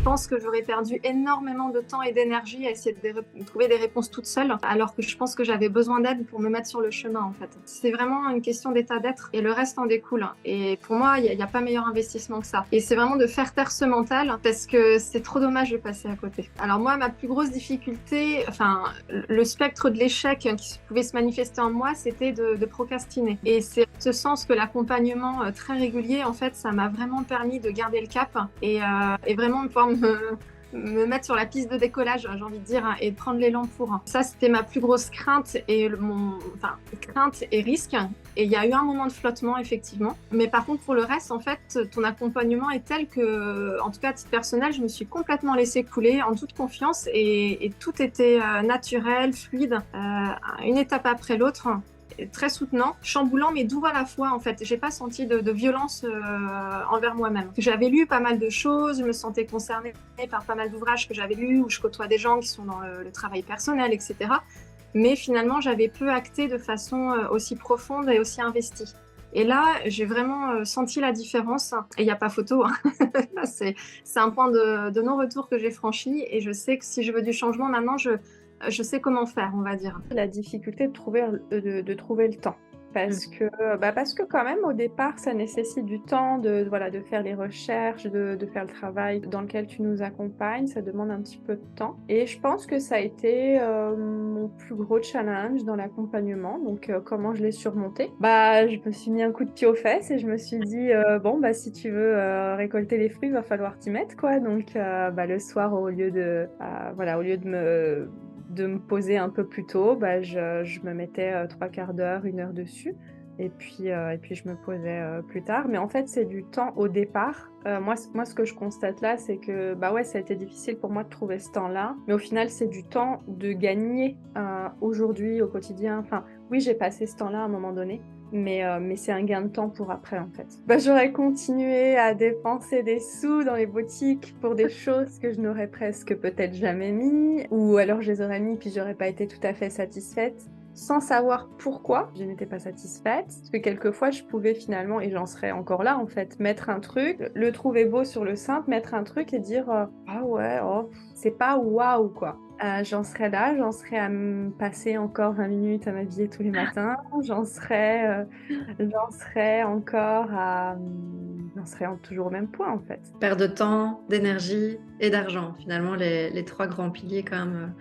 pense que j'aurais perdu énormément de temps et d'énergie à essayer de trouver des réponses toute seule, alors que je pense que j'avais besoin d'aide pour me mettre sur le chemin, en fait. C'est vraiment une question d'état d'être et le reste en découle. Et pour moi, il n'y a pas meilleur investissement que ça. Et c'est vraiment de faire taire ce mental parce que c'est trop dommage de passer à côté. Alors moi, ma plus grosse difficulté, enfin, le spectre de l'échec qui pouvait se manifester en moi, c'était de procrastiner. Et c'est en ce sens que l'accompagnement très régulier, en fait, ça m'a vraiment permis de garder le cap et vraiment de pouvoir me mettre sur la piste de décollage, j'ai envie de dire, et de prendre l'élan pour. Ça, c'était ma plus grosse crainte crainte et risque. Et il y a eu un moment de flottement, effectivement. Mais par contre, pour le reste, en fait, ton accompagnement est tel que, en tout cas, à titre personnel, je me suis complètement laissée couler en toute confiance et tout était naturel, fluide, une étape après l'autre. Très soutenant, chamboulant mais doux à la fois en fait. J'ai pas senti de violence envers moi-même. J'avais lu pas mal de choses, je me sentais concernée par pas mal d'ouvrages que j'avais lus où je côtoie des gens qui sont dans le travail personnel, etc. Mais finalement, j'avais peu acté de façon aussi profonde et aussi investie. Et là, j'ai vraiment senti la différence. Et il n'y a pas photo. Hein. c'est un point de non-retour que j'ai franchi. Et je sais que si je veux du changement maintenant, je sais comment faire, on va dire. La difficulté de trouver le temps. Parce que quand même, au départ, ça nécessite du temps de faire les recherches, de faire le travail dans lequel tu nous accompagnes. Ça demande un petit peu de temps. Et je pense que ça a été mon plus gros challenge dans l'accompagnement. Donc, comment je l'ai surmonté? Je me suis mis un coup de pied aux fesses et je me suis dit, si tu veux récolter les fruits, il va falloir t'y mettre, quoi. Donc, le soir, au lieu de me poser un peu plus tôt, je me mettais 3/4 d'heure, 1 heure dessus. Et puis je me posais plus tard. Mais en fait, c'est du temps au départ. Moi, ce que je constate là, c'est que ça a été difficile pour moi de trouver ce temps-là. Mais au final, c'est du temps de gagner aujourd'hui, au quotidien. Enfin, oui, j'ai passé ce temps-là à un moment donné. Mais c'est un gain de temps pour après, en fait. J'aurais continué à dépenser des sous dans les boutiques pour des choses que je n'aurais presque peut-être jamais mis, ou alors je les aurais mis puis j'aurais pas été tout à fait satisfaite, sans savoir pourquoi je n'étais pas satisfaite. Parce que quelquefois, je pouvais finalement, et j'en serais encore là, en fait, mettre un truc, le trouver beau sur le simple, mettre un truc et dire ah ouais, oh, c'est pas waouh, quoi. J'en serais là, j'en serais à me passer encore 20 minutes à m'habiller tous les matins, j'en serais encore j'en serais toujours au même point, en fait. Perte de temps, d'énergie et d'argent, finalement, les trois grands piliers quand même.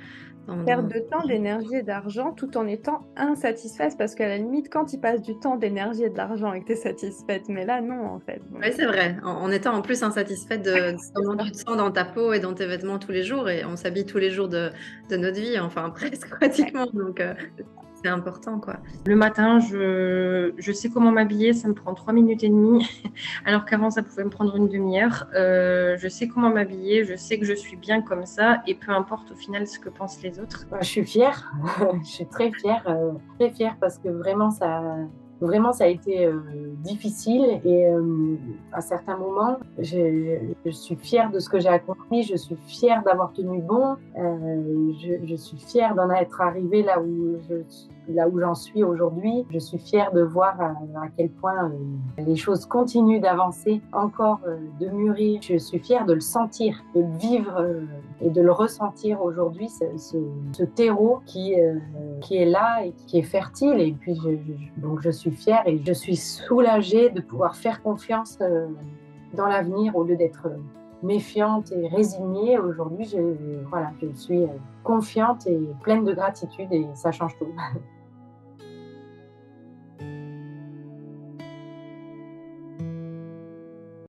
Perte de temps, d'énergie et d'argent tout en étant insatisfaite, parce qu'à la limite, quand il passe du temps, d'énergie et de l'argent et que tu es satisfaite, mais là, non, en fait. Oui, c'est vrai. En étant en plus insatisfaite de comment tu te sens dans ta peau et dans tes vêtements tous les jours, et on s'habille tous les jours de notre vie, enfin presque pratiquement, donc c'est important, quoi. Le matin, je sais comment m'habiller, ça me prend 3 minutes et demie, alors qu'avant ça pouvait me prendre une demi-heure. Je sais comment m'habiller, je sais que je suis bien comme ça, et peu importe au final ce que pensent les autres. Je suis fière, je suis très fière parce que vraiment ça a été difficile et à certains moments, je suis fière de ce que j'ai accompli, je suis fière d'avoir tenu bon, je suis fière d'en être arrivée là où j'en suis aujourd'hui. Je suis fière de voir à quel point les choses continuent d'avancer, encore de mûrir. Je suis fière de le sentir, de le vivre et de le ressentir aujourd'hui, ce terreau qui est là et qui est fertile. Et puis donc je suis fière et je suis soulagée de pouvoir faire confiance dans l'avenir au lieu d'être méfiante et résignée. Aujourd'hui, je suis confiante et pleine de gratitude et ça change tout.